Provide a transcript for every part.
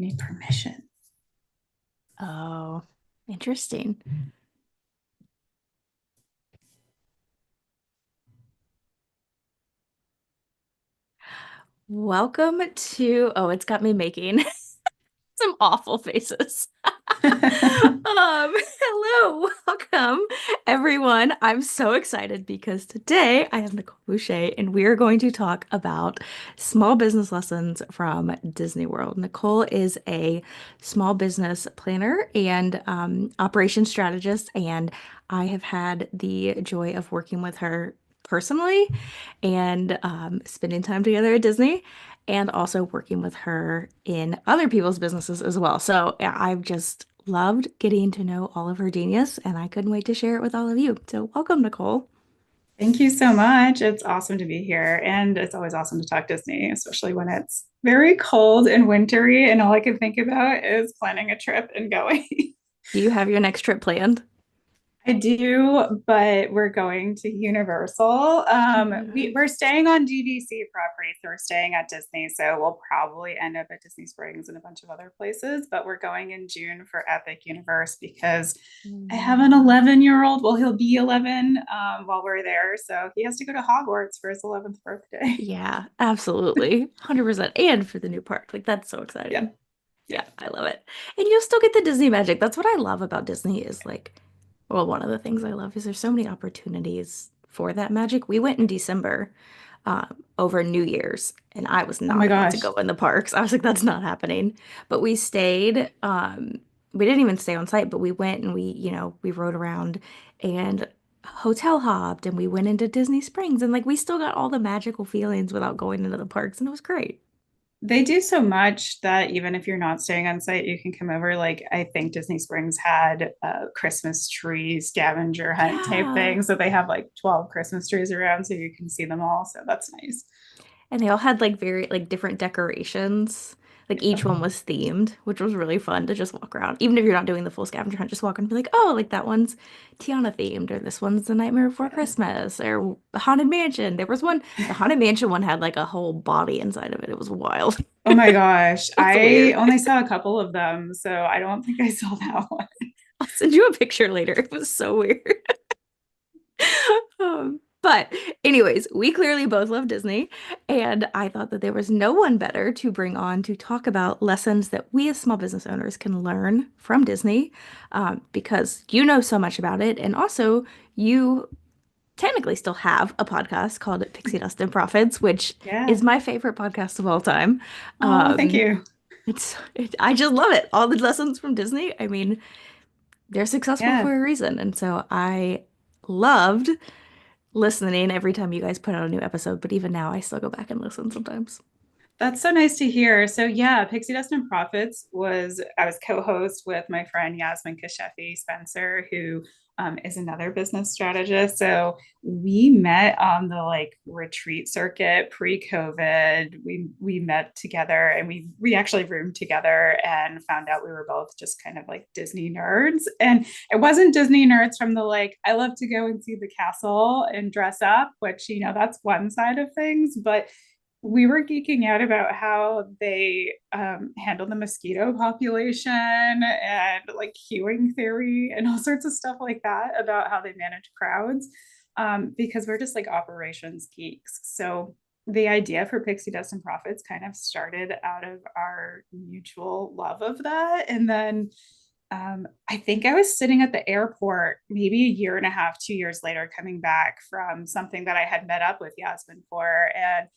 You need permission. Oh, interesting. Welcome to, oh, it's got me making some awful faces. Hello, welcome everyone. I'm so excited because today I have Nicole Boucher and we are going to talk about small business lessons from Disney World. Nicole is a small business planner and operations strategist, and I have had the joy of working with her personally and spending time together at Disney and also working with her in other people's businesses as well. So yeah, I've just loved getting to know all of her genius, and I couldn't wait to share it with all of you. So welcome, Nicole. Thank you so much. It's awesome to be here. And it's always awesome to talk Disney, especially when it's very cold and wintry. And all I can think about is planning a trip and going. Do you have your next trip planned? I do, but we're going to Universal. We're staying on DVC property, so we're staying at Disney. So we'll probably end up at Disney Springs and a bunch of other places. But we're going in June for Epic Universe because I have an 11-year-old. Well, he'll be 11 while we're there. So he has to go to Hogwarts for his 11th birthday. Yeah, absolutely. 100%. And for the new park. Like, that's so Yeah. exciting. Yeah. Yeah, I love it. And you'll still get the Disney magic. That's what I love about Disney is like, well, one of the things I love is there's so many opportunities for that magic. We went in December, over New Year's, and I was Oh my not about to gosh. go in the parks. I was like, that's not happening. But we stayed, we didn't even stay on site, but we went and we rode around and hotel hopped and we went into Disney Springs and like we still got all the magical feelings without going into the parks, and it was great. They do so much that even if you're not staying on site, you can come over. Like, I think Disney Springs had a Christmas tree scavenger hunt type Yeah. thing. So they have like 12 Christmas trees around so you can see them all. So that's nice. And they all had like very like different decorations. Like each Yeah. one was themed, which was really fun to just walk around. Even if you're not doing the full scavenger hunt, just walk and be like, oh, like that one's Tiana themed, or this one's The Nightmare Before Yeah. Christmas, or the Haunted Mansion. There was one, the Haunted Mansion one had like a whole body inside of it. It was wild. Oh my gosh. It was I weird. only saw a couple of them. So I don't think I saw that one. I'll send you a picture later. It was so weird. But anyways, we clearly both love Disney, and I thought that there was no one better to bring on to talk about lessons that we as small business owners can learn from Disney, because you know so much about it, and also you technically still have a podcast called Pixie Dust and Profits, which Yeah. is my favorite podcast of all time. Oh, thank you. I just love it. All the lessons from Disney. I mean, they're successful Yeah. for a reason, and so I loved listening every time you guys put out a new episode, but even now I still go back and listen sometimes. That's so nice to hear. So yeah, Pixie Dust and Profits was I was co-host with my friend Yasmin Kashefi Spencer, who is another business strategist. So we met on the like retreat circuit pre-COVID. We met together and we actually roomed together and found out we were both just kind of like Disney nerds. And it wasn't Disney nerds from the like, I love to go and see the castle and dress up, which that's one side of things, but we were geeking out about how they handle the mosquito population and like queuing theory and all sorts of stuff like that about how they manage crowds, because we're just like operations geeks. So the idea for Pixie Dust and Profits kind of started out of our mutual love of that. And then I think I was sitting at the airport maybe a year and a half, 2 years later, coming back from something that I had met up with Yasmin for. And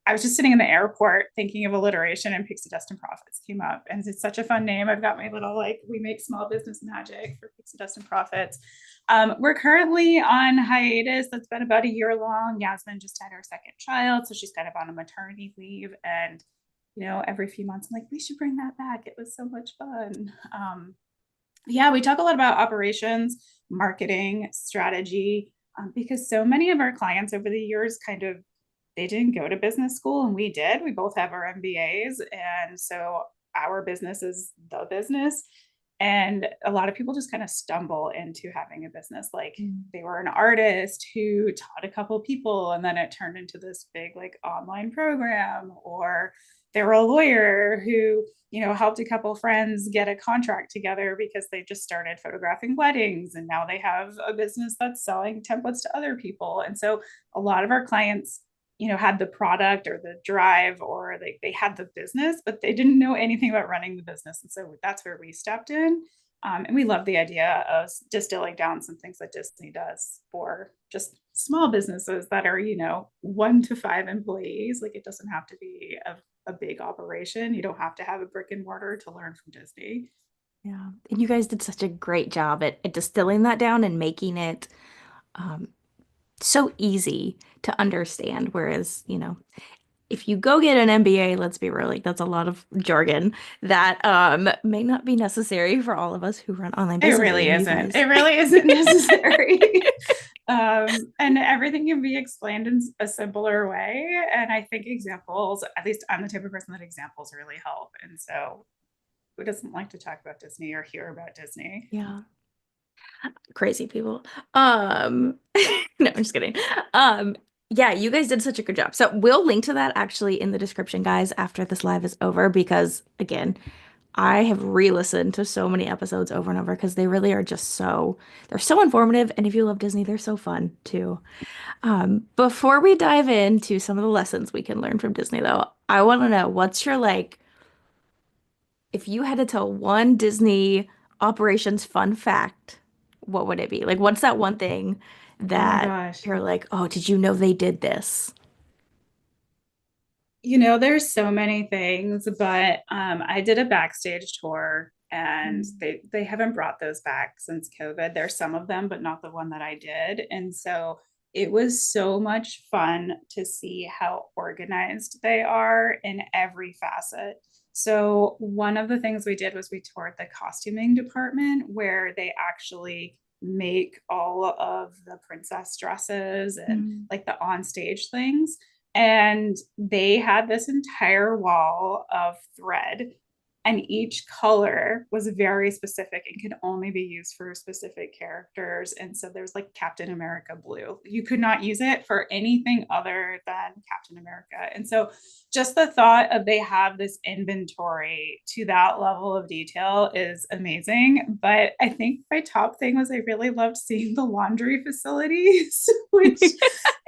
I was just sitting in the airport thinking of alliteration, and Pixie Dust and Profits came up. And it's such a fun name. I've got my little, like, we make small business magic for Pixie Dust and Profits. We're currently on hiatus. That's been about a year long. Yasmin just had her second child. So she's kind of on a maternity leave. And, every few months, I'm like, we should bring that back. It was so much fun. Yeah, we talk a lot about operations, marketing, strategy, because so many of our clients over the years kind of they didn't go to business school and we did. We both have our MBAs. And so our business is the business. And a lot of people just kind of stumble into having a business. Like they were an artist who taught a couple people and then it turned into this big like online program, or they were a lawyer who, helped a couple friends get a contract together because they just started photographing weddings and now they have a business that's selling templates to other people. And so a lot of our clients, had the product or the drive or they had the business, but they didn't know anything about running the business. And so that's where we stepped in. And we love the idea of distilling down some things that Disney does for just small businesses that are, 1 to 5 employees. Like it doesn't have to be a big operation. You don't have to have a brick and mortar to learn from Disney. Yeah. And you guys did such a great job at distilling that down and making it um, so easy to understand. Whereas, if you go get an MBA, let's be real, like that's a lot of jargon that may not be necessary for all of us who run online It businesses. really And you isn't. guys, It really isn't necessary. And everything can be explained in a simpler way. And I think examples, at least I'm the type of person that examples really help. And so who doesn't like to talk about Disney or hear about Disney? yeah, crazy people. No, I'm just kidding. Um, yeah, you guys did such a good job. So we'll link to that actually in the description, guys, after this live is over, because again, I have re-listened to so many episodes over and over because they really are just they're so informative. And if you love Disney, they're so fun too. Before we dive into some of the lessons we can learn from Disney, though, I want to know what's your like, if you had to tell one Disney operations fun fact, what would it be? Like, what's that one thing Oh my that gosh. you're like, oh, did you know they did this? There's so many things, but I did a backstage tour and Mm. they haven't brought those back since COVID. There's some of them, but not the one that I did. And so it was so much fun to see how organized they are in every facet. So one of the things we did was we toured the costuming department where they actually make all of the princess dresses and Mm. like the on stage things, and they had this entire wall of thread, and each color was very specific and could only be used for specific characters. And so there's like Captain America blue. You could not use it for anything other than Captain America. And so just the thought of they have this inventory to that level of detail is amazing. But I think my top thing was I really loved seeing the laundry facilities, which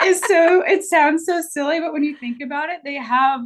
it sounds so silly, but when you think about it, they have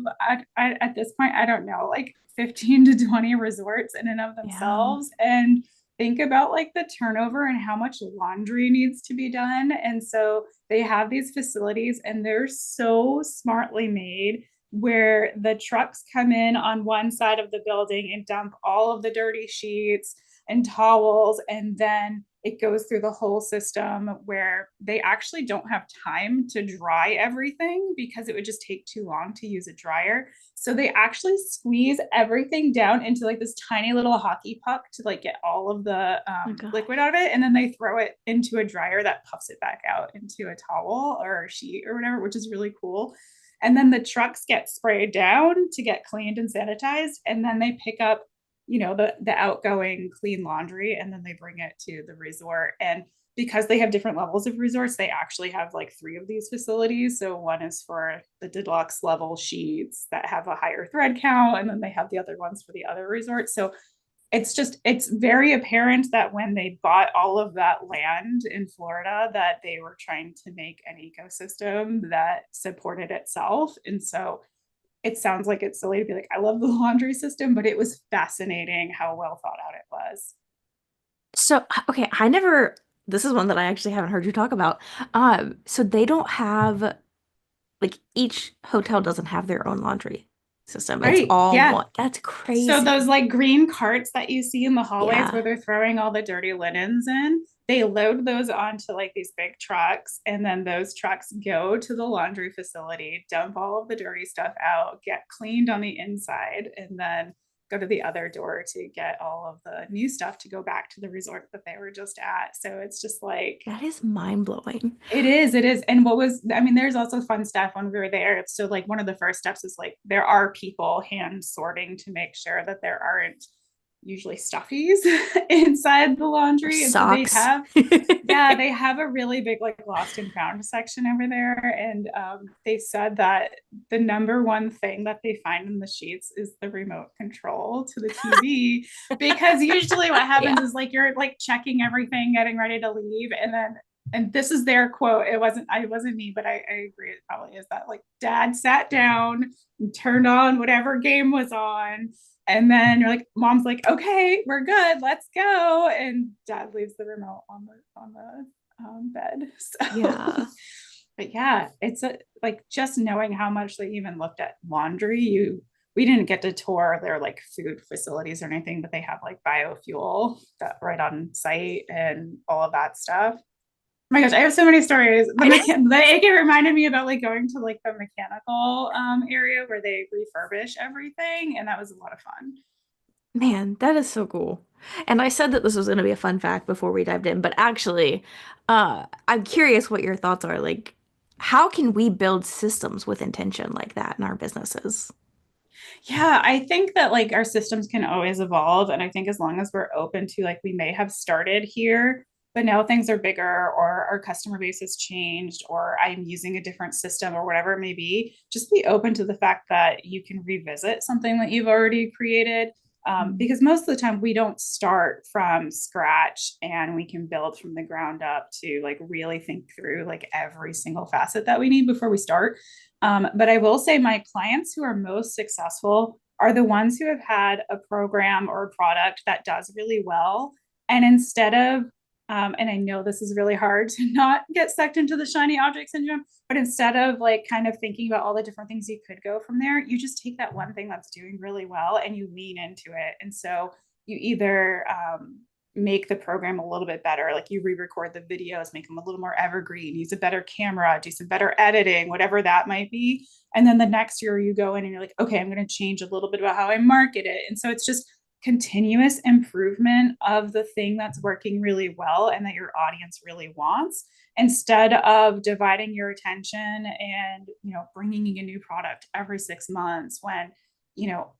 at this point, I don't know, like 15 to 20 resorts in and of Yeah. themselves. And think about like the turnover and how much laundry needs to be done. And so they have these facilities and they're so smartly made where the trucks come in on one side of the building and dump all of the dirty sheets and towels, and then it goes through the whole system where they actually don't have time to dry everything because it would just take too long to use a dryer. So they actually squeeze everything down into like this tiny little hockey puck to like get all of the Oh my liquid gosh. out of it, and then they throw it into a dryer that puffs it back out into a towel or a sheet or whatever, which is really cool. And then the trucks get sprayed down to get cleaned and sanitized, and then they pick up, the outgoing clean laundry, and then they bring it to the resort. And because they have different levels of resorts, they actually have like 3 of these facilities. So one is for the deluxe level sheets that have a higher thread count, and then they have the other ones for the other resorts. So it's very apparent that when they bought all of that land in Florida, that they were trying to make an ecosystem that supported itself. And so it sounds like it's silly to be like, I love the laundry system, but it was fascinating how well thought out it was. So, okay, this is one that I actually haven't heard you talk about. So they don't have, like, each hotel doesn't have their own laundry system. It's Right. all Yeah. one. That's So those crazy. like green carts that you see in the hallways where Yeah. they're throwing all the dirty linens in, they load those onto like these big trucks, and then those trucks go to the laundry facility, dump all of the dirty stuff out, get cleaned on the inside, and then go to the other door to get all of the new stuff to go back to the resort that they were just at. So it's just like That is mind blowing. it is. And I mean, there's also fun stuff when we were there. So, like, one of the first steps is like there are people hand sorting to make sure that there aren't usually stuffies inside the Or laundry. And so they socks. have, yeah, they have a really big like lost and found section over there. And they said that the number one thing that they find in the sheets is the remote control to the TV. Because usually what happens Yeah. is like you're like checking everything, getting ready to leave, and then and this is their quote. It wasn't me, but I agree. It probably is that like dad sat down and turned on whatever game was on. And then you're like, mom's like, okay, we're good, let's go. And dad leaves the remote on the bed. So, Yeah. but yeah, it's like just knowing how much they even looked at laundry. We didn't get to tour their like food facilities or anything, but they have like biofuel that right on site and all of that stuff. My gosh, I have so many stories. It reminded me about like going to like the mechanical area where they refurbish everything, and that was a lot of fun. Man, that is so cool. And I said that this was going to be a fun fact before we dived in, but actually, I'm curious what your thoughts are. Like, how can we build systems with intention like that in our businesses? Yeah, I think that like our systems can always evolve. And I think as long as we're open to like we may have started here, but now things are bigger or our customer base has changed or I'm using a different system or whatever it may be, just be open to the fact that you can revisit something that you've already created. Mm. Because most of the time we don't start from scratch and we can build from the ground up to like really think through like every single facet that we need before we start. But I will say my clients who are most successful are the ones who have had a program or a product that does really well. And instead of, and I know this is really hard to not get sucked into the shiny object syndrome, but instead of like kind of thinking about all the different things you could go from there, you just take that one thing that's doing really well and you lean into it. And so you either make the program a little bit better. Like you re-record the videos, make them a little more evergreen, use a better camera, do some better editing, whatever that might be. And then the next year you go in and you're like, okay, I'm going to change a little bit about how I market it. And so it's just continuous improvement of the thing that's working really well and that your audience really wants, instead of dividing your attention and bringing in a new product every 6 months when you know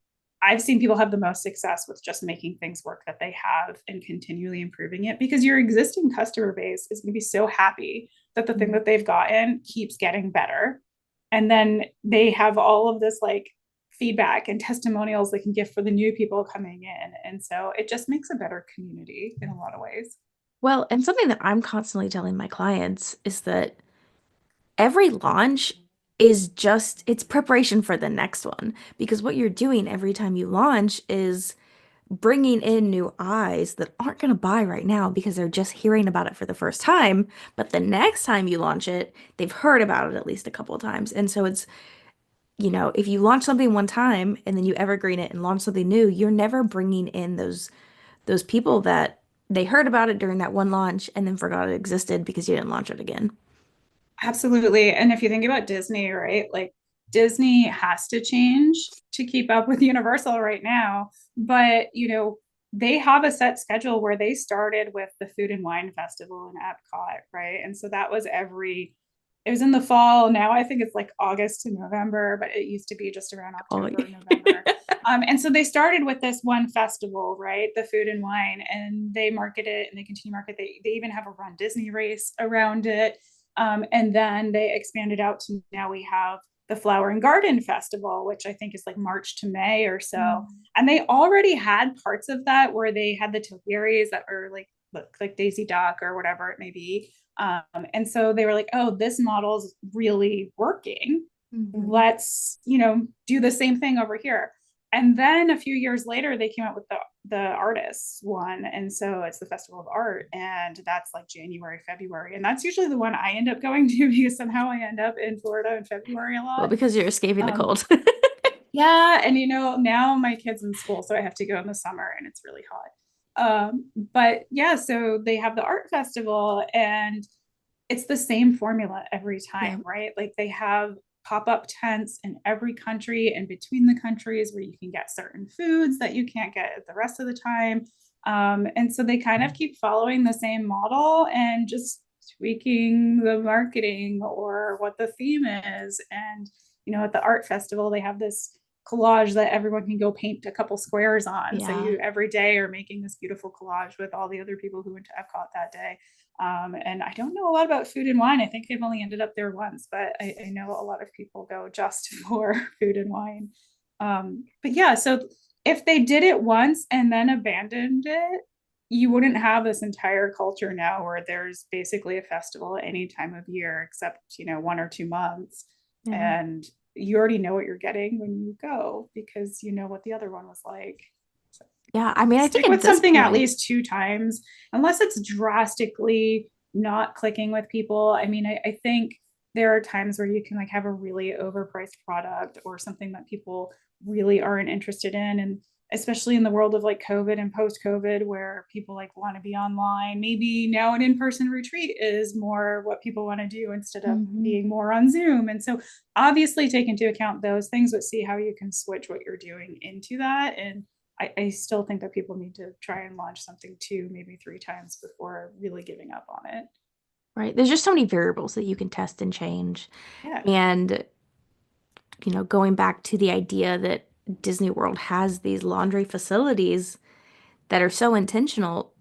I've seen people have the most success with just making things work that they have and continually improving it, because your existing customer base is going to be so happy that the thing Mm. that they've gotten keeps getting better. And then they have all of this like feedback and testimonials they can give for the new people coming in. And so it just makes a better community in a lot of ways. Well, and something that I'm constantly telling my clients is that every launch is just it's preparation for the next one because what you're doing every time you launch is bringing in new eyes that aren't going to buy right now because they're just hearing about it for the first time, but the next time you launch it, they've heard about it at least a couple of times. And so it's, if you launch something one time and then you evergreen it and launch something new, you're never bringing in those people that they heard about it during that one launch and then forgot it existed because you didn't launch it again. Absolutely. And if you think about Disney, right? Like Disney has to change to keep up with Universal right now. But, they have a set schedule where they started with the Food and Wine Festival in Epcot, right? And so that was it was in the fall. Now I think it's like August to November, but it used to be just around Oh, October, November. And so they started with this one festival, right? The Food and Wine, and they market it and they continue to market. They even have a Run Disney race around it. And then they expanded out to now we have the Flower and Garden Festival, which I think is like March to May or so. Mm. And they already had parts of that where they had the topiaries that are like look like Daisy Duck or whatever it may be. And so they were like, oh, this model's really working. Mhm. Let's, do the same thing over here. And then a few years later, they came out with the artists one, and so it's the Festival of Art, and that's like January, February, and that's usually the one I end up going to because somehow I end up in Florida in February a Well, lot. because you're escaping the Um, cold. yeah, and now my kid's in school, so I have to go in the summer, and it's really hot. But yeah, so they have the art festival, and it's the same formula every Yeah. time, right? Like they have pop-up tents in every country and between the countries where you can get certain foods that you can't get the rest of the time. And so they kind of keep following the same model and just tweaking the marketing or what the theme is. And at the art festival, they have this collage that everyone can go paint a couple squares on. So Yeah. you every day are making this beautiful collage with all the other people who went to Epcot that day. And I don't know a lot about food and wine. I think I've only ended up there once, but I know a lot of people go just for food and wine. But yeah, so if they did it once and then abandoned it, you wouldn't have this entire culture now where there's basically a festival any time of year except 1 or 2 months, Yeah. and you already know what you're getting when you go because you know what the other one was like. So Yeah. I mean, I think stick at with this something at point, least 2 times, unless it's drastically not clicking with people. I mean, I think there are times where you can like have a really overpriced product or something that people really aren't interested in. And especially in the world of like COVID and post COVID, where people like want to be online, maybe now an in-person retreat is more what people want to do instead of mhm. being more on Zoom. And so obviously take into account those things, but see how you can switch what you're doing into that. And I still think that people need to try and launch something 2, maybe 3 times before really giving up on it. Right. There's just so many variables that you can test and change. Yeah. And, going back to the idea that Disney World has these laundry facilities that are so intentional,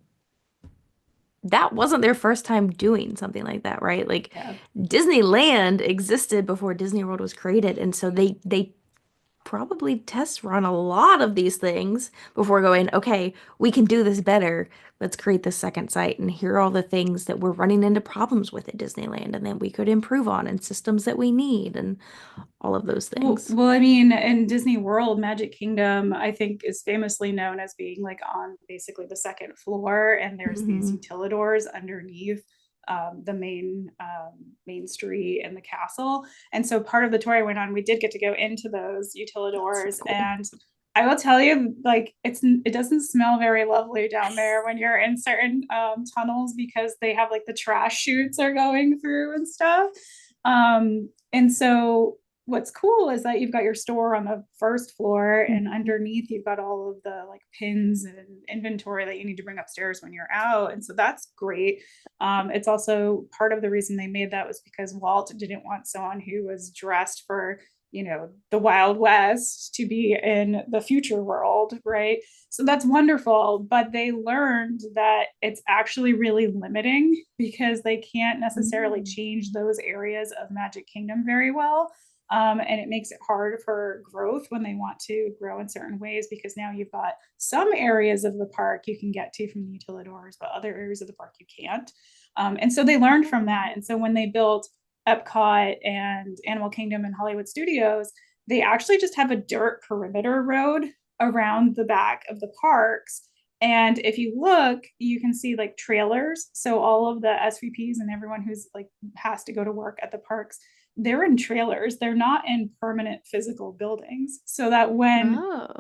that wasn't their first time doing something like that, right? Like Yeah. Disneyland existed before Disney World was created, and so they probably test run a lot of these things before going, okay, we can do this better. Let's create this second site, and here are all the things that we're running into problems with at Disneyland and that we could improve on, and systems that we need, and all of those Well, things. well, I mean, in Disney World, Magic Kingdom, I think is famously known as being like on basically the second floor, and there's these Hmm. utilidors underneath the main street and the castle. And so part of the tour I went on, we did get to go into those That's so utilidors, cool. and I will tell you, like it doesn't smell very lovely down there when you're in certain tunnels because they have like the trash chutes are going through and stuff. And so what's cool is that you've got your store on the first floor, and Mhm. underneath you've got all of the like pins and inventory that you need to bring upstairs when you're out, and so that's great. It's also part of the reason they made that was because Walt didn't want someone who was dressed for the Wild West to be in the future world, right? So that's wonderful, but they learned that it's actually really limiting because they can't necessarily Mm. change those areas of Magic Kingdom very well. And it makes it hard for growth when they want to grow in certain ways because now you've got some areas of the park you can get to from the utilidors, but other areas of the park you can't. And so they learned from that. And so when they built Epcot and Animal Kingdom and Hollywood Studios, they actually just have a dirt perimeter road around the back of the parks. And if you look, you can see like trailers. So all of the SVPs and everyone who's like has to go to work at the parks, they're in trailers. They're not in permanent physical buildings. So that when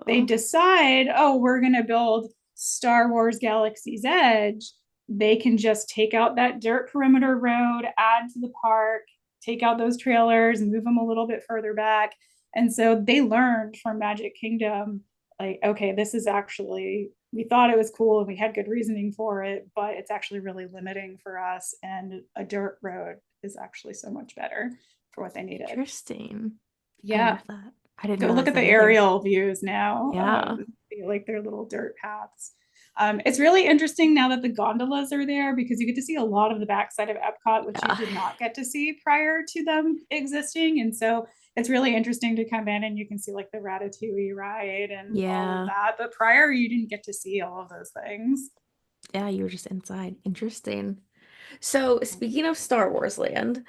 they Oh. decide, oh, we're going to build Star Wars Galaxy's Edge, they can just take out that dirt perimeter road, add to the park, take out those trailers and move them a little bit further back. And so they learned from Magic Kingdom, like, okay, this is actually, we thought it was cool and we had good reasoning for it, but it's actually really limiting for us. And a dirt road is actually so much better for what they needed. Interesting. I Yeah. love that. I didn't Go look realize at the that either. aerial views now. Yeah. Like their little dirt paths. It's really interesting now that the gondolas are there because you get to see a lot of the backside of Epcot, which you Yeah. did not get to see prior to them existing. And so it's really interesting to come in and you can see like the Ratatouille ride and all of Yeah. that. But prior, you didn't get to see all of those things. Yeah, you were just inside. Interesting. So, speaking of Star Wars Land,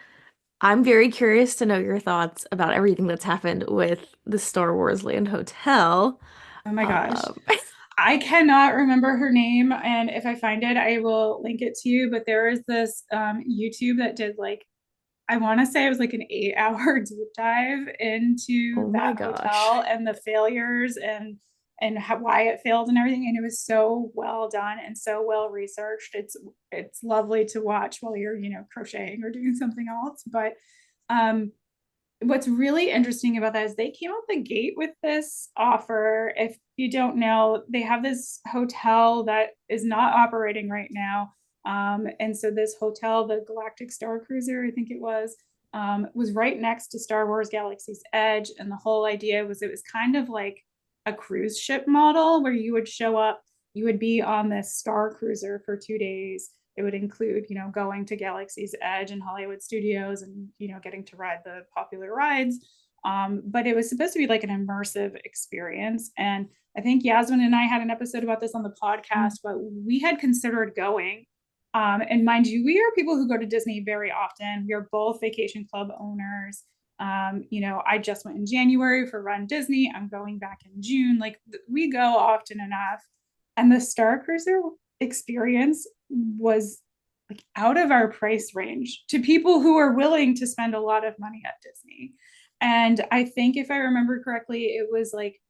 I'm very curious to know your thoughts about everything that's happened with the Star Wars Land Hotel. Oh my gosh. Um, I cannot remember her name. And if I find it, I will link it to you. But there is this YouTube that did like I want to say it was like an 8 hour deep dive oh into my that gosh. hotel and the failures and how, why it failed and everything. And it was so well done and so well researched. It's lovely to watch while you're crocheting or doing something else. But um, what's really interesting about that is they came out the gate with this offer. If you don't know, they have this hotel that is not operating right now. And so this hotel, the Galactic Star Cruiser, I think it was, was right next to Star Wars Galaxy's Edge. And the whole idea was it was kind of like a cruise ship model where you would show up, you would be on this Star Cruiser for 2 days. It would include, going to Galaxy's Edge and Hollywood Studios and, getting to ride the popular rides. But it was supposed to be like an immersive experience. And I think Yasmin and I had an episode about this on the podcast, but we had considered going. And mind you, we are people who go to Disney very often. We are both vacation club owners. I just went in January for Run Disney. I'm going back in June. Like we go often enough. And the Star Cruiser experience was like out of our price range to people who are willing to spend a lot of money at Disney. And I think if I remember correctly, it was like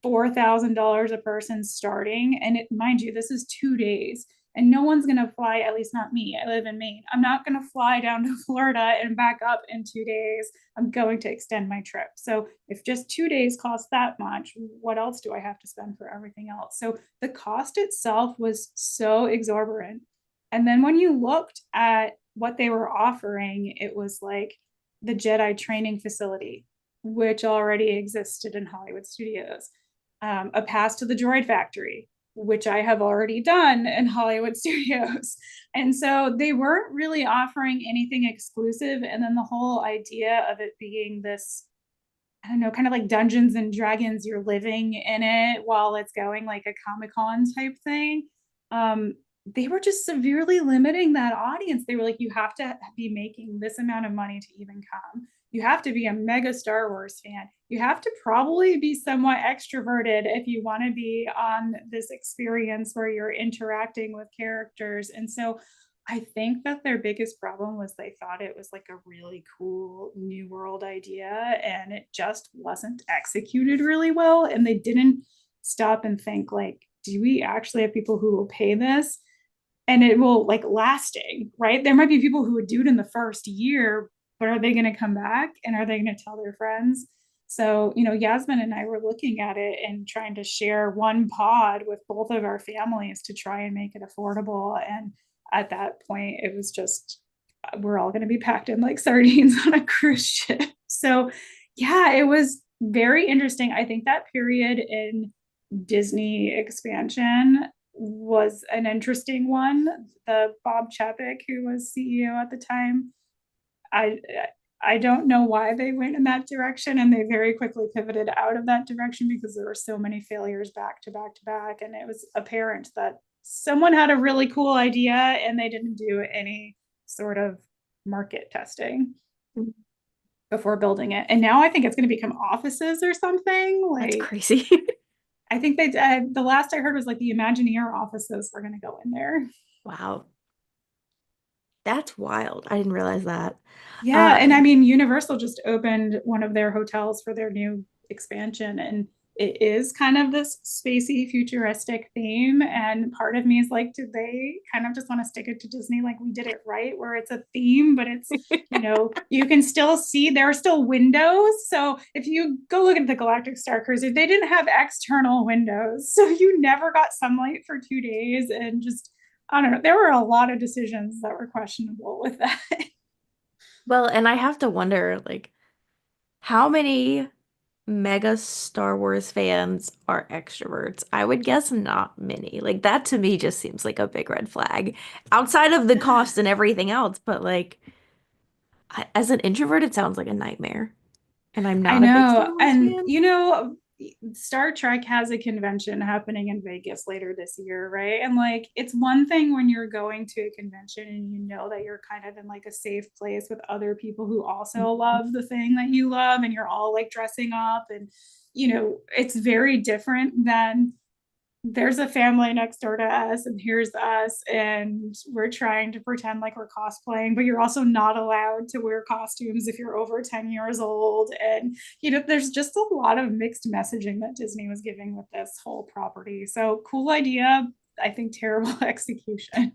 $4,000 a person starting. And mind you, this is 2 days. And no one's going to fly, at least not me. I live in Maine. I'm not going to fly down to Florida and back up in 2 days. I'm going to extend my trip. So if just 2 days costs that much, what else do I have to spend for everything else? So the cost itself was so exorbitant. And then when you looked at what they were offering, it was like the Jedi training facility, which already existed in Hollywood Studios, a pass to the Droid Factory, which I have already done in Hollywood Studios. And so they weren't really offering anything exclusive. And then the whole idea of it being this, I don't know, kind of like Dungeons and Dragons, you're living in it while it's going, like a Comic-Con type thing. They were just severely limiting that audience. They were like, you have to be making this amount of money to even come. You have to be a mega Star Wars fan. You have to probably be somewhat extroverted if you want to be on this experience where you're interacting with characters. And so I think that their biggest problem was they thought it was like a really cool new world idea and it just wasn't executed really well. And they didn't stop and think like, do we actually have people who will pay this? And it will like lasting, right? There might be people who would do it in the first year, but are they going to come back and are they going to tell their friends? So, Yasmin and I were looking at it and trying to share one pod with both of our families to try and make it affordable. And at that point, it was just, we're all going to be packed in like sardines on a cruise ship. So, yeah, it was very interesting. I think that period in Disney expansion was an interesting one. The Bob Chapek, who was CEO at the time, I I don't know why they went in that direction, and they very quickly pivoted out of that direction because there were so many failures back to back to back, and it was apparent that someone had a really cool idea and they didn't do any sort of market testing before building it. And now I think it's going to become offices or something. That's Like crazy. I think they the last I heard was like the Imagineer offices were going to go in there. Wow. That's wild. I didn't realize that. Yeah, Uh, and I mean, Universal just opened one of their hotels for their new expansion, and it is kind of this spacey, futuristic theme. And part of me is like, did they kind of just want to stick it to Disney like we did it right, where it's a theme, but it's, you can still see there are still windows. So if you go look at the Galactic Star Cruiser, they didn't have external windows. So you never got sunlight for 2 days. And just, I don't know, there were a lot of decisions that were questionable with that. well, and I have to wonder, like, how many mega Star Wars fans are extroverts? I would guess not many. Like, that to me just seems like a big red flag outside of the cost and everything else. But, like, as an introvert, it sounds like a nightmare. And I'm I not a big Star know. Wars And, fan. Star Trek has a convention happening in Vegas later this year, right? And like, it's one thing when you're going to a convention and you know that you're kind of in like a safe place with other people who also Mhm. love the thing that you love and you're all like dressing up. And, it's very different than there's a family next door to us and here's us and we're trying to pretend like we're cosplaying, but you're also not allowed to wear costumes if you're over 10 years old. And there's just a lot of mixed messaging that Disney was giving with this whole property. So cool idea, I think terrible execution.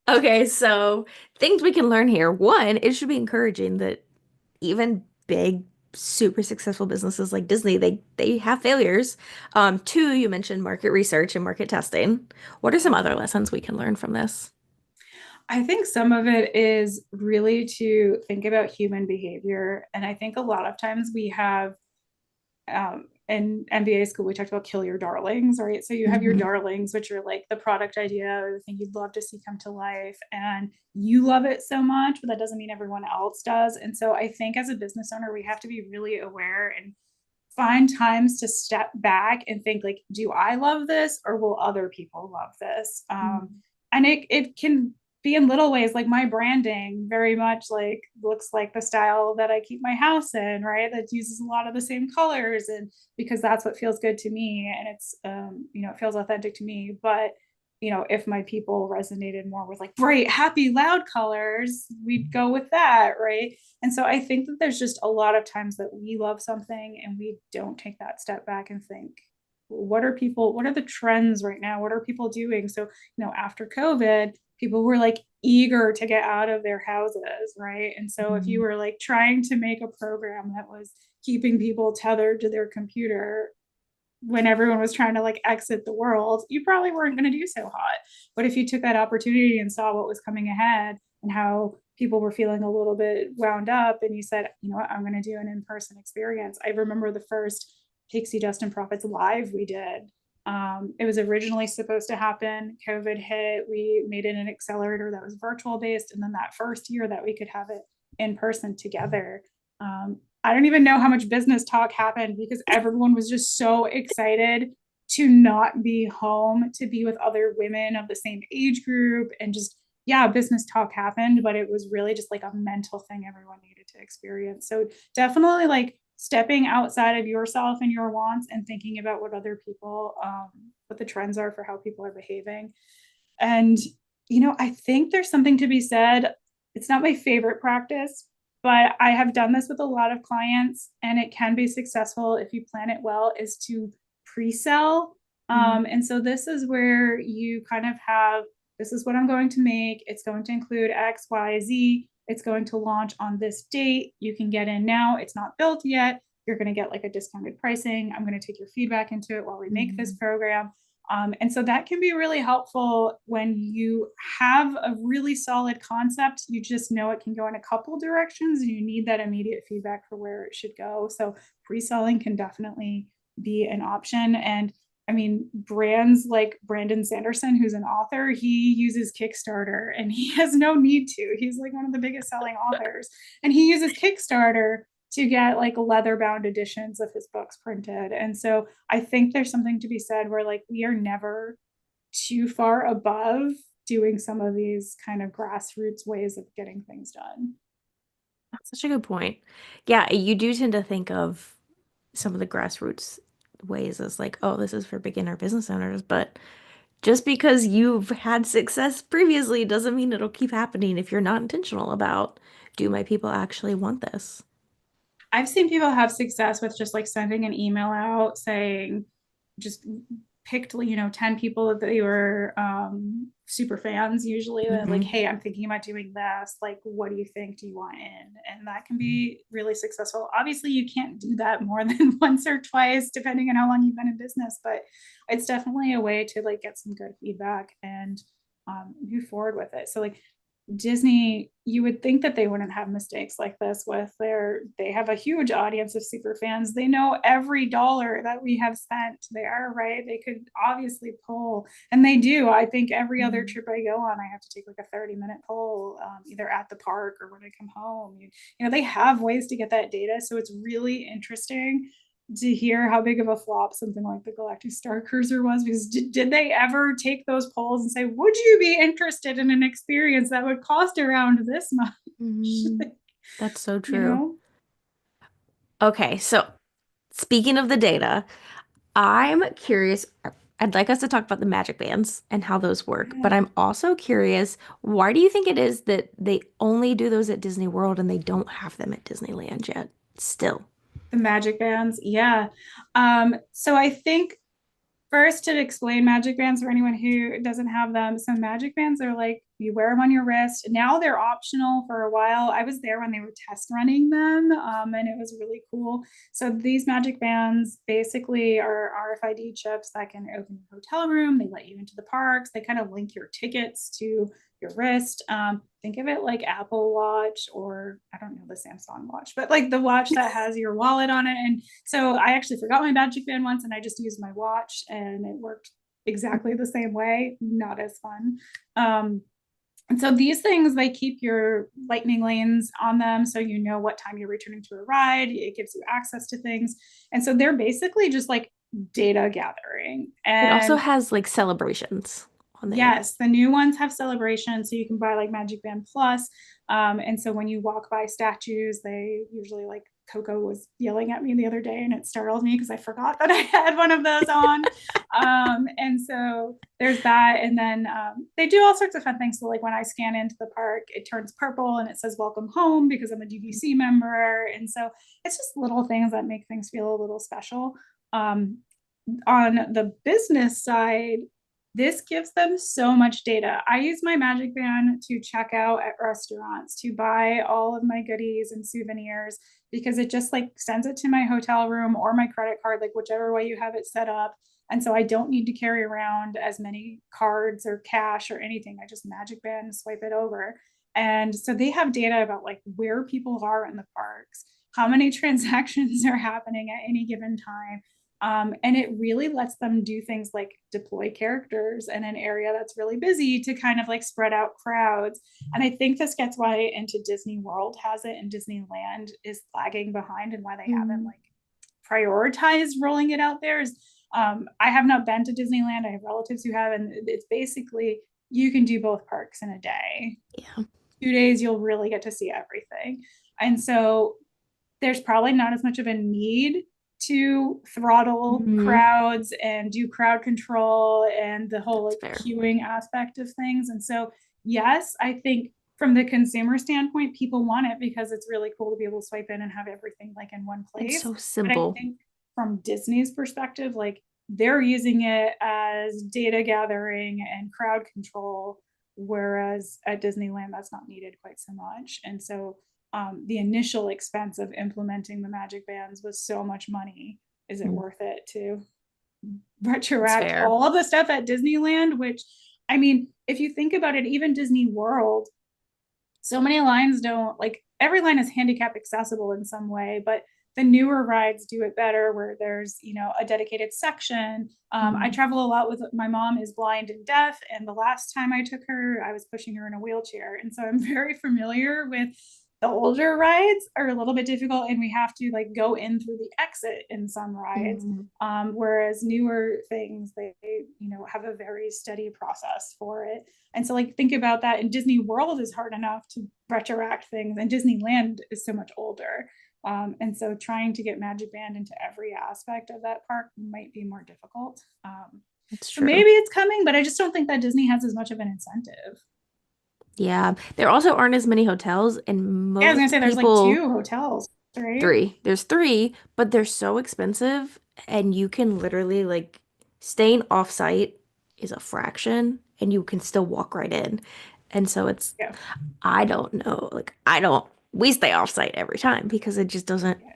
Okay, so things we can learn here. One, it should be encouraging that even big, super successful businesses like Disney, they have failures. Two, you mentioned market research and market testing. What are some other lessons we can learn from this? I think some of it is really to think about human behavior. And I think a lot of times we have in MBA school, we talked about kill your darlings, right? So you have your Hmm. darlings, which are like the product idea or the thing you'd love to see come to life. And you love it so much, but that doesn't mean everyone else does. And so I think as a business owner, we have to be really aware and find times to step back and think like, do I love this or will other people love this? And it can be in little ways, like my branding very much like looks like the style that I keep my house in, right? That uses a lot of the same colors, and because that's what feels good to me, and it's it feels authentic to me. But if my people resonated more with like bright, happy, loud colors, we'd go with that, right? And so I think that there's just a lot of times that we love something and we don't take that step back and think, what are the trends right now? What are people doing? So, after COVID, people were like eager to get out of their houses, right? And so if you Mhm. were like trying to make a program that was keeping people tethered to their computer when everyone was trying to like exit the world, you probably weren't going to do so hot. But if you took that opportunity and saw what was coming ahead and how people were feeling a little bit wound up, and you said, you know what, I'm going to do an in-person experience. I remember the first Pixie Dust and Profits live we did. It was originally supposed to happen. COVID hit. We made it an accelerator that was virtual based. And then that first year that we could have it in person together, I don't even know how much business talk happened because everyone was just so excited to not be home, to be with other women of the same age group. And just, yeah, business talk happened, but it was really just like a mental thing everyone needed to experience. So definitely like stepping outside of yourself and your wants and thinking about what other people, what the trends are for how people are behaving. And, I think there's something to be said. It's not my favorite practice, but I have done this with a lot of clients and it can be successful if you plan it well, is to pre sell. Mhm. And so this is where you kind of have, this is what I'm going to make. It's going to include X, Y, Z. It's going to launch on this date. You can get in now. It's not built yet. You're going to get like a discounted pricing. I'm going to take your feedback into it while we make this Mhm. program. And so that can be really helpful when you have a really solid concept. You just know it can go in a couple directions and you need that immediate feedback for where it should go. So pre selling can definitely be an option. And I mean, brands like Brandon Sanderson, who's an author, he uses Kickstarter and he has no need to. He's like one of the biggest selling authors. And he uses Kickstarter to get like leather bound editions of his books printed. And so I think there's something to be said where like we are never too far above doing some of these kind of grassroots ways of getting things done. That's such a good point. Yeah, you do tend to think of some of the grassroots ways as like, oh, this is for beginner business owners, but just because you've had success previously doesn't mean it'll keep happening if you're not intentional about, do my people actually want this? I've seen people have success with just like sending an email out saying, just picked 10 people that they were super fans usually, like, Hmm. hey, I'm thinking about doing this, like what do you think, do you want in? And that can be really successful. Obviously you can't do that more than once or twice depending on how long you've been in business, but it's definitely a way to like get some good feedback and move forward with it. So like Disney, you would think that they wouldn't have mistakes like this with they have a huge audience of super fans. They know every dollar that we have spent there, right? They could obviously pull, and they do. I think every other Hmm. trip I go on, I have to take like a 30-minute poll, either at the park or when I come home. They have ways to get that data. So it's really interesting to hear how big of a flop something like the Galactic Star Cruiser was, because did they ever take those polls and say, would you be interested in an experience that would cost around this much? Hmm. That's so you true. know? Okay, so speaking of the data, I'm curious. I'd like us to talk about the magic bands and how those work, but Yeah. I'm also curious, why do you think it is that they only do those at Disney World and they don't have them at Disneyland yet? Still. The magic bands. Yeah. So I think first, to explain magic bands for anyone who doesn't have them, so magic bands are like You wear them on your wrist. Now they're optional for a while. I was there when they were test running them, and it was really cool. So these magic bands basically are RFID chips that can open your hotel room. They let you into the parks. They kind of link your tickets to your wrist. Think of it like Apple Watch, or I don't know, the Samsung Watch, but like the watch that has your wallet on it. And so I actually forgot my magic band once, and I just used my watch, and it worked exactly the same way. Not as fun. And so these things, they keep your lightning lanes on them so you know what time you're returning to a ride. It gives you access to things. And so they're basically just like data gathering. It also And has like celebrations on there. yes, the new ones have celebrations, so you can buy like Magic Band Plus. And so when you walk by statues, they usually like Coco was yelling at me the other day, and it startled me because I forgot that I had one of those on. And so there's that, and then they do all sorts of fun things. So like when I scan into the park, it turns purple and it says "Welcome home" because I'm a DVC member, and so it's just little things that make things feel a little special. Um, on the business side, this gives them so much data. I use my Magic Band to check out at restaurants, to buy all of my goodies and souvenirs, because it just like sends it to my hotel room or my credit card, like whichever way you have it set up. And so I don't need to carry around as many cards or cash or anything. I just Magic Band, swipe it over. And so they have data about like where people are in the parks, how many transactions are happening at any given time, and it really lets them do things like deploy characters in an area that's really busy to kind of like spread out crowds. And I think this gets why Into Disney World has it and Disneyland is lagging behind, and why they haven't Mm. like prioritized rolling it out there is I have not been to Disneyland. I have relatives who have, and it's basically you can do both parks in a day. Yeah. 2 days, you'll really get to see everything. And so there's probably not as much of a need to throttle Hmm. crowds and do crowd control and the whole That's like fair. queuing aspect of things. And so, yes, I think from the consumer standpoint, people want it because it's really cool to be able to swipe in and have everything like in one It's place. so But I simple. think from Disney's perspective, like they're using it as data gathering and crowd control, whereas at Disneyland, that's not needed quite so much. And so the initial expense of implementing the magic bands was so much money. Is it Mm. worth it to That's retroact fair. all of the stuff at Disneyland? Which, I mean, if you think about it, even Disney World, so many lines don't like every line is handicap accessible in some way, but the newer rides do it better where there's a dedicated section. I Mm. travel a lot with my mom is blind and deaf, and the last time I took her I was pushing her in a wheelchair, and so I'm very familiar with the older rides are a little bit difficult and we have to like go in through the exit in some rides, Mm. whereas newer things they have a very steady process for it. And so like think about that, and Disney World is hard enough to retroact things, and Disneyland is so much older. And so trying to get Magic Band into every aspect of that park might be more difficult. That's So true. maybe it's coming, but I just don't think that Disney has as much of an incentive. Yeah. There also aren't as many hotels, and Yeah, I was gonna most say there's like people, 2 hotels, right? three. There's three, but they're so expensive, and you can literally like staying off-site is a fraction, and you can still walk right in. And so it's, Yeah. I don't know, like I don't, we stay off-site every time because it just doesn't Yeah.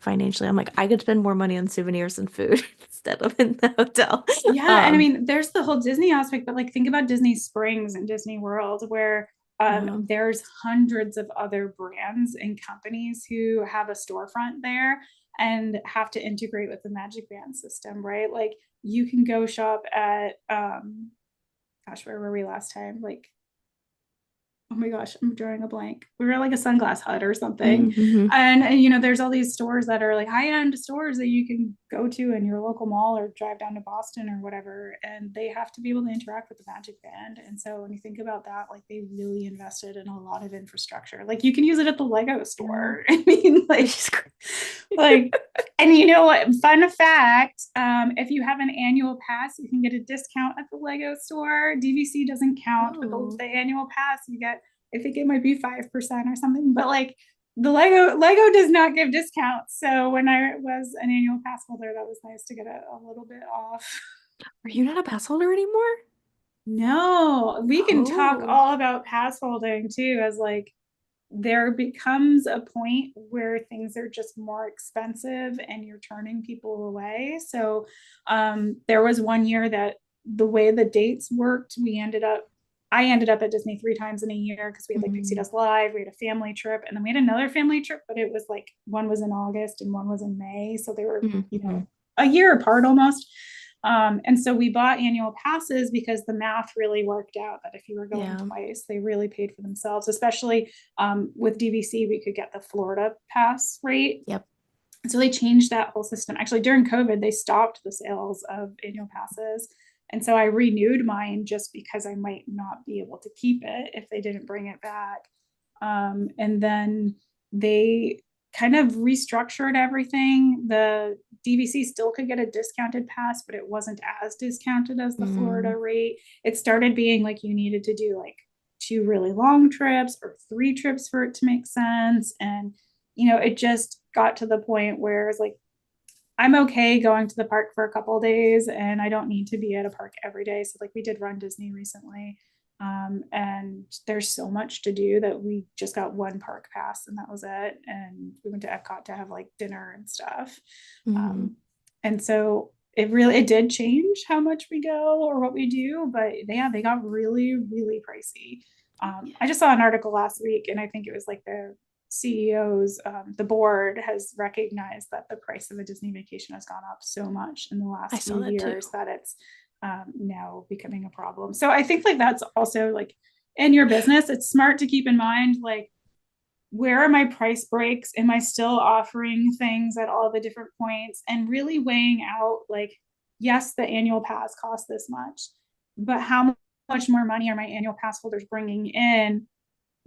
financially. I'm like, I could spend more money on souvenirs and food instead of in the hotel. Yeah, and I Um, mean, there's the whole Disney aspect, but like think about Disney Springs and Disney World, where yeah. there's hundreds of other brands and companies who have a storefront there and have to integrate with the Magic Band system, right? Like you can go shop at, gosh, where were we last time? Like oh my gosh, I'm drawing a blank. We were at like a sunglass hut or something. Mm-hmm. And there's all these stores that are like high-end stores that you can go to in your local mall or drive down to Boston or whatever. And they have to be able to interact with the Magic Band. And so when you think about that, like they really invested in a lot of infrastructure. Like you can use it at the Lego Yeah. store. I mean, Which is great. like, and you know what? Fun fact: if you have an annual pass, you can get a discount at the Lego store. DVC doesn't count, but Oh. the annual pass you get. I think it might be 5% or something. But like the Lego does not give discounts. So when I was an annual pass holder, that was nice to get a little bit off. Are you not a pass holder anymore? No, we can talk Oh. all about pass holding too, as like there becomes a point where things are just more expensive and you're turning people away. So there was one year that the way the dates worked, I ended up at Disney 3 times in a year because we had like Pixie Mm, Dust Live, we had a family trip, and then we had another family trip, but it was like one was in August and one was in May. So they were, mm. a year apart almost. And so we bought annual passes because the math really worked out that if you were going Yeah. twice, they really paid for themselves, especially with DVC, we could get the Florida pass rate. Yep. So they changed that whole system. Actually, during COVID, they stopped the sales of annual passes. And so I renewed mine just because I might not be able to keep it if they didn't bring it back. And then they kind of restructured everything. The DVC still could get a discounted pass, but it wasn't as discounted as the Mm. Florida rate. It started being like you needed to do like 2 really long trips or 3 trips for it to make sense. And, it just got to the point where it's like, I'm okay going to the park for a couple of days and I don't need to be at a park every day. So like we did Run Disney recently. And there's so much to do that we just got one park pass and that was it. And we went to Epcot to have like dinner and stuff. Mm. Um, and so it did change how much we go or what we do, but yeah, they got really, really pricey. I just saw an article last week and I think it was like the CEOs, the board has recognized that the price of a Disney vacation has gone up so much in the I last saw few that too. years that it's now becoming a problem. So I think like that's also like in your business, it's smart to keep in mind like where are my price breaks? Am I still offering things at all the different points? And really weighing out like, yes, the annual pass costs this much, but how much more money are my annual pass holders bringing in?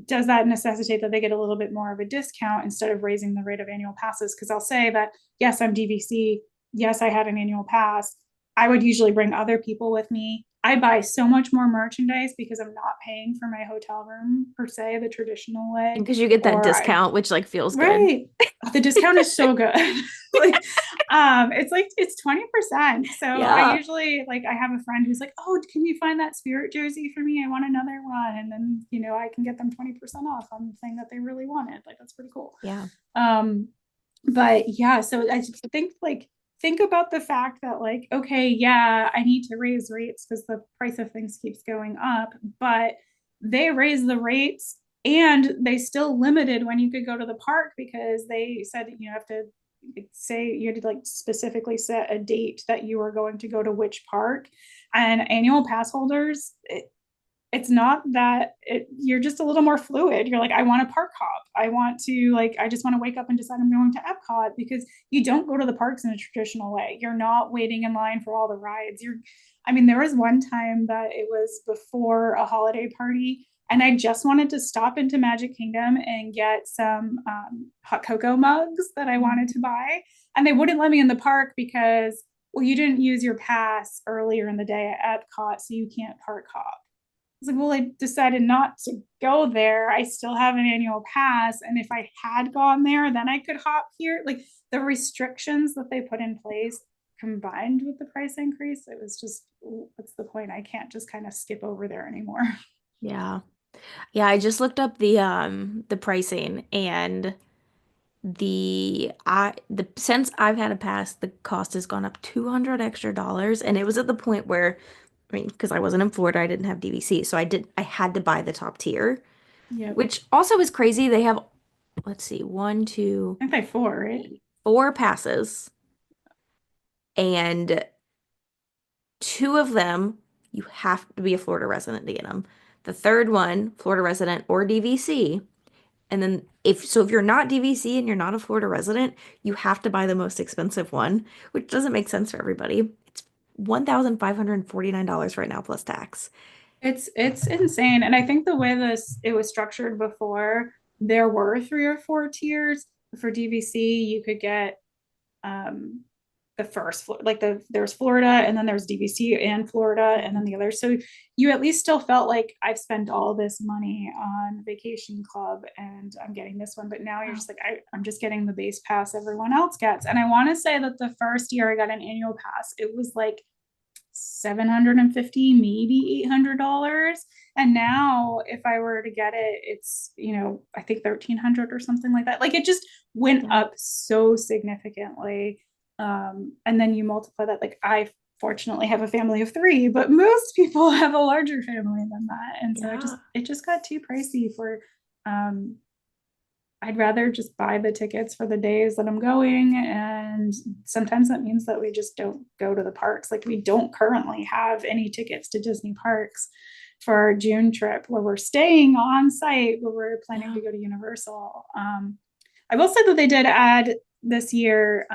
Does that necessitate that they get a little bit more of a discount instead of raising the rate of annual passes? Because I'll say that, yes, I'm DVC. Yes, I had an annual pass. I would usually bring other people with me. I buy so much more merchandise because I'm not paying for my hotel room per se, the traditional way. Because you get that Or I discount, which like feels good. Right. The discount is so good. like, it's 20%. So I Yeah. usually like I have a friend who's like, oh, can you find that Spirit jersey for me? I want another one. And then, I can get them 20% off on the thing that they really wanted. Like that's pretty cool. Yeah. Um, but yeah, so I just think about the fact that like, okay, yeah, I need to raise rates because the price of things keeps going up, but they raise the rates and they still limited when you could go to the park because they said you have to say you had to like specifically set a date that you were going to go to which park. And annual pass holders, it's not that you're just a little more fluid. You're like, I want to park hop. I want to like, I just want to wake up and decide I'm going to Epcot because you don't go to the parks in a traditional way. You're not waiting in line for all the rides. There was one time that it was before a holiday party and I just wanted to stop into Magic Kingdom and get some hot cocoa mugs that I wanted Mm. to buy. And they wouldn't let me in the park because, well, you didn't use your pass earlier in the day at Epcot, so you can't park hop. Was like, well, I decided not to go there. I still have an annual pass. And if I had gone there, then I could hop here. Like the restrictions that they put in place combined with the price increase, it was just, what's the point? I can't just kind of skip over there anymore. Yeah. Yeah, I just looked up the pricing and the since I've had a pass, the cost has gone up 200 extra dollars and it was at the point where I mean, because I wasn't in Florida, I didn't have DVC, so I had to buy the top tier, Yep. which also is crazy. They have, let's see, one, two, I think they 4, right? three, 4 passes, and two of them you have to be a Florida resident to get them. The third one, Florida resident or DVC. And then if you're not DVC and you're not a Florida resident, you have to buy the most expensive one, which doesn't make sense for everybody. It's $1,549 right now plus tax. It's insane. And I think the way this it was structured before, there were 3 or 4 tiers. For DVC, you could get um the first like there's Florida and then there's DVC and Florida and then Mhm. the others. So you at least still felt like I've spent all this money on vacation club and I'm getting this one. But now you're Wow. just like I'm just getting the base pass everyone else gets. And I want to say that the first year I got an annual pass, it was like $750, maybe $800. And now if I were to get it, it's, I think 1,300 or something like that. Like it just went Yeah. up so significantly. And then you multiply that. Like I fortunately have a family of three, but most people have a larger family than that. And so Yeah. it just got too pricey for um I'd rather just buy the tickets for the days that I'm going. And sometimes that means that we just don't go to the parks. Like we don't currently have any tickets to Disney parks for our June trip where we're staying on site, where we're planning Yeah. to go to Universal. I will say that they did add this year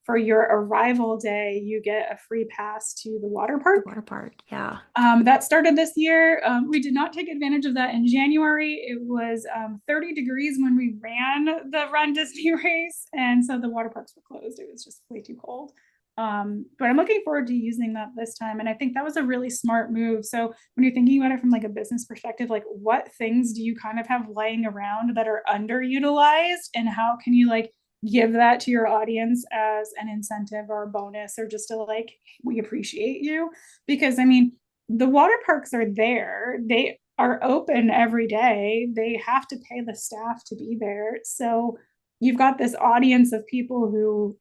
for your arrival day, you get a free pass to the water The park. water park. Yeah. That started this year. We did not take advantage of that in January. It was 30 degrees when we ran the Run Disney race. And so the water parks were closed. It was just way too cold. But I'm looking forward to using that this time. And I think that was a really smart move. So when you're thinking about it from like a business perspective, like what things do you kind of have laying around that are underutilized and how can you like give that to your audience as an incentive or a bonus or just to like, we appreciate you? Because I mean, the water parks are there. They are open every day. They have to pay the staff to be there. So you've got this audience of people who,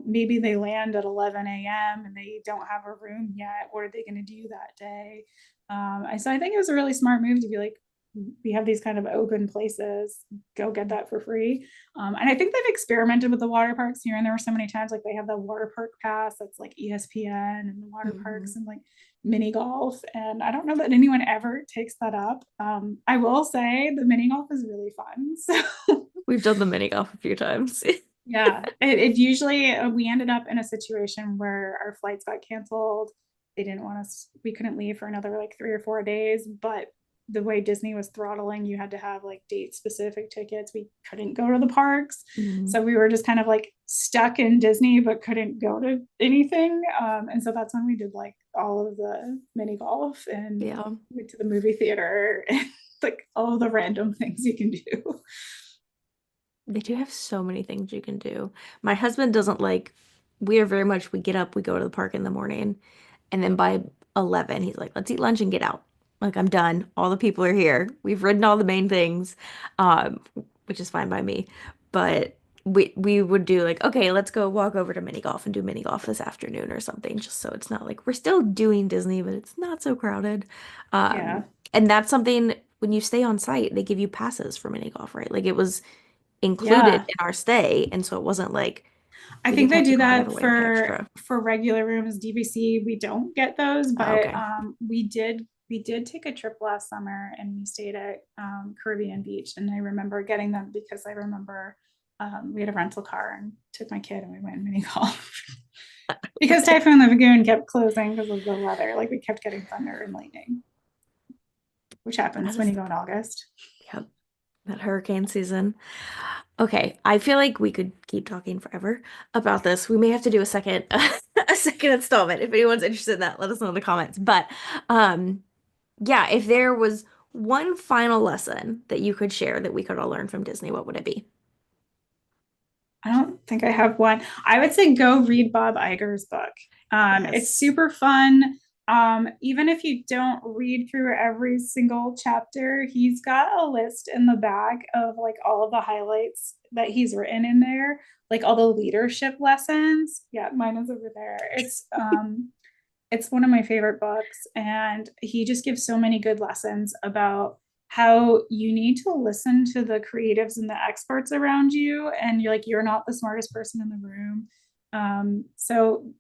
maybe they land at 11 a.m. and they don't have a room yet. What are they going to do that day? So I think it was a really smart move to be like, we have these kind of open places, go get that for free. And I think they've experimented with the water parks here and there were so many times, like they have the water park pass that's like ESPN and the water Mm-hmm. parks and like mini golf. And I don't know that anyone ever takes that up. I will say the mini golf is really fun. So We've done the mini golf a few times. yeah, it usually, we ended up in a situation where our flights got canceled. They didn't want us, we couldn't leave for another like 3 or 4 days, but the way Disney was throttling, you had to have like date specific tickets. We couldn't go to the parks. Mm-hmm. So we were just kind of like stuck in Disney, but couldn't go to anything. And so that's when we did like all of the mini golf and Yeah. went to the movie theater and like all the random things you can do. They do have so many things you can do. My husband doesn't like, we are very much, we get up, we go to the park in the morning, and then by 11, he's like, let's eat lunch and get out. Like, I'm done. All the people are here. We've ridden all the main things, um, which is fine by me. But we would do like, okay, let's go walk over to mini golf and do mini golf this afternoon or something, just so it's not like we're still doing Disney, but it's not so crowded. Yeah. And that's something when you stay on site, they give you passes for mini golf, right? Like it was included Yeah. in our stay, and so it wasn't like I we think didn't they have to do go out of the that way to pay for extra. regular rooms. DVC, we don't get those, Oh, but okay. we did take a trip last summer and we stayed at Caribbean Beach, and I remember getting them because I remember we had a rental car and took my kid and we went mini golf because Okay. Typhoon Lagoon kept closing because of the weather. Like we kept getting thunder and lightning, which That happens when is, you go in August. yep, that hurricane season. Okay, I feel like we could keep talking forever about this. We may have to do a second a second installment. If anyone's interested in that, let us know in the comments. But um yeah, if there was one final lesson that you could share that we could all learn from Disney, what would it be? I don't think I have one. I would say go read Bob Iger's book. It's Yes. super fun. Even if you don't read through every single chapter, he's got a list in the back of like all of the highlights that he's written in there, like all the leadership lessons. Yeah, mine is over there. It's one of my favorite books, and he just gives so many good lessons about how you need to listen to the creatives and the experts around you, and you're not the smartest person in the room. So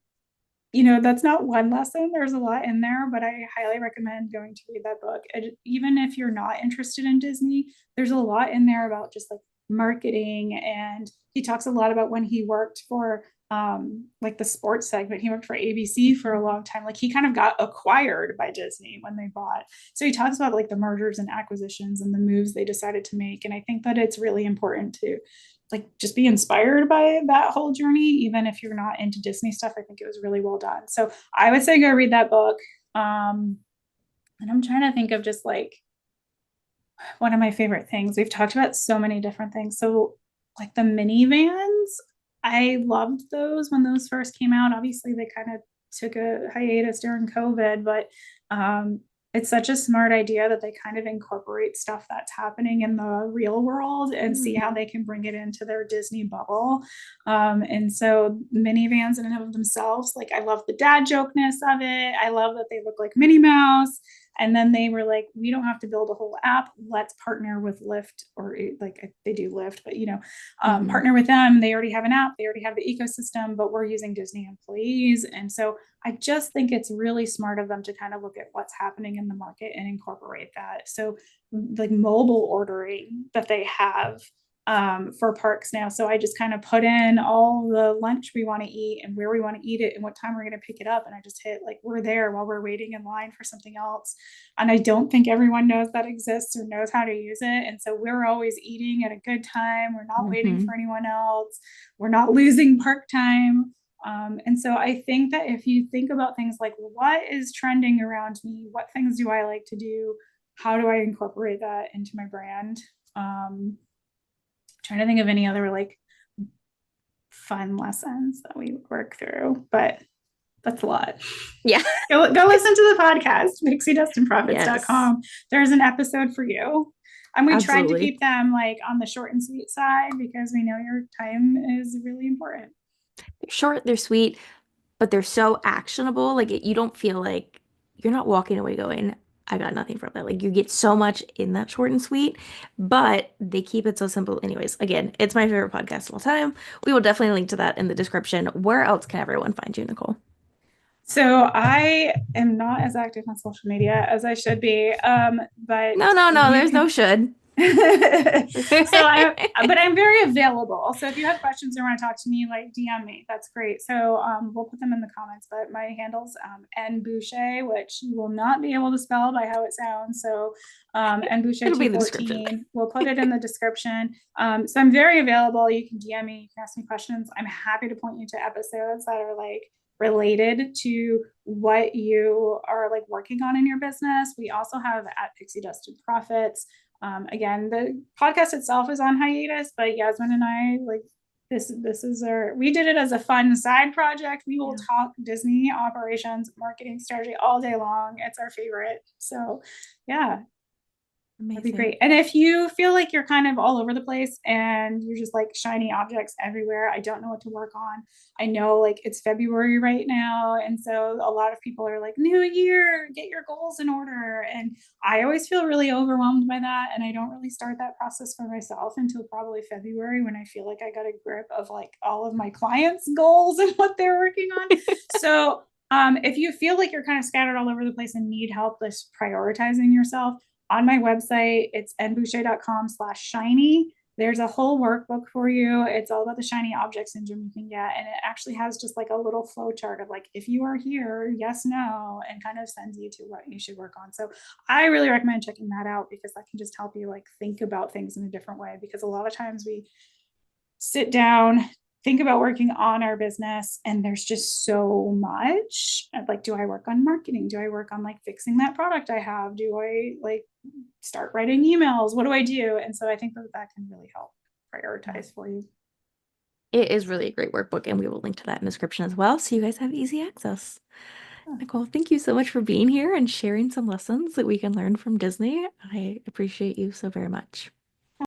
that's not one lesson. There's a lot in there, but I highly recommend going to read that book. And even if you're not interested in Disney, there's a lot in there about just like marketing. And he talks a lot about when he worked for like the sports segment. He worked for ABC for a long time. Like he kind of got acquired by Disney when they bought. So he talks about like the mergers and acquisitions and the moves they decided to make. And I think that it's really important to like just be inspired by that whole journey, even if you're not into Disney stuff. I think it was really well done. So I would say go read that book. And I'm trying to think of just like one of my favorite things. We've talked about so many different things. So like the minivans, I loved those when those first came out. Obviously, they kind of took a hiatus during COVID, but um, it's such a smart idea that they kind of incorporate stuff that's happening in the real world and see how Mhm. they can bring it into their Disney bubble. And so minivans in and of themselves, like I love the dad jokeness of it. I love that they look like Minnie Mouse. And then they were like, we don't have to build a whole app. Let's partner with Lyft, or like they do Lyft, but Mhm. partner with them. They already have an app, they already have the ecosystem, but we're using Disney employees. And so I just think it's really smart of them to kind of look at what's happening in the market and incorporate that. So, like mobile ordering that they have for parks now. So I just kind of put in all the lunch we want to eat and where we want to eat it and what time we're going to pick it up. And I just hit like we're there while we're waiting in line for something else. And I don't think everyone knows that exists or knows how to use it. And so we're always eating at a good time. We're not waiting for Mhm. anyone else. We're not losing park time. And so I think that if you think about things like what is trending around me, what things do I like to do, how do I incorporate that into my brand? Trying to think of any other like fun lessons that we work through, but that's a lot. Yeah. Go listen to the podcast, Yes. pixiedustandprofits.com. There's an episode for you. And we tried to Absolutely. keep them like on the short and sweet side because we know your time is really important. They're short, they're sweet, but they're so actionable. Like you don't feel like you're not walking away going, I got nothing from that. Like you get so much in that short and sweet, but they keep it so simple. Anyways, again, it's my favorite podcast of all time. We will definitely link to that in the description. Where else can everyone find you, Nicole? So I am not as active on social media as I should be, but No, no, no, you there's no can. should. But I'm very available. So if you have questions or want to talk to me, like DM me. That's great. So we'll put them in the comments. But my handle's N Boucher, which you will not be able to spell by how it sounds. So N Boucher It'll be in the description. 214. We'll put it in the description. So I'm very available. You can DM me. You can ask me questions. I'm happy to point you to episodes that are like related to what you are like working on in your business. We also have at Pixie Dust and Profits. Again, the podcast itself is on hiatus, but Yasmin and I like this is our we did it as a fun side project. We will Yeah, talk Disney operations, marketing strategy all day long. It's our favorite. So yeah, that'd be amazing. great. And if you feel like you're kind of all over the place and you're just like shiny objects everywhere, I don't know what to work on. I know like it's February right now. And so a lot of people are like, new year, get your goals in order. And I always feel really overwhelmed by that. And I don't really start that process for myself until probably February when I feel like I got a grip of like all of my clients' goals and what they're working on. So if you feel like you're kind of scattered all over the place and need help with prioritizing yourself, on my website, it's nboucher.com/shiny. There's a whole workbook for you. It's all about the shiny object syndrome you can get. And it actually has just like a little flow chart of like, if you are here, yes, no, and kind of sends you to what you should work on. So I really recommend checking that out because that can just help you like think about things in a different way. Because a lot of times we sit down, think about working on our business, and there's just so much. Like, do I work on marketing? Do I work on like fixing that product I have? Do I like start writing emails? What do I do? And so I think that that can really help Yeah. prioritize for you. It is really a great workbook, and we will link to that in the description as well, so you guys have easy access. Nicole, thank you so much for being here and sharing some lessons that we can learn from Disney. I appreciate you so very much.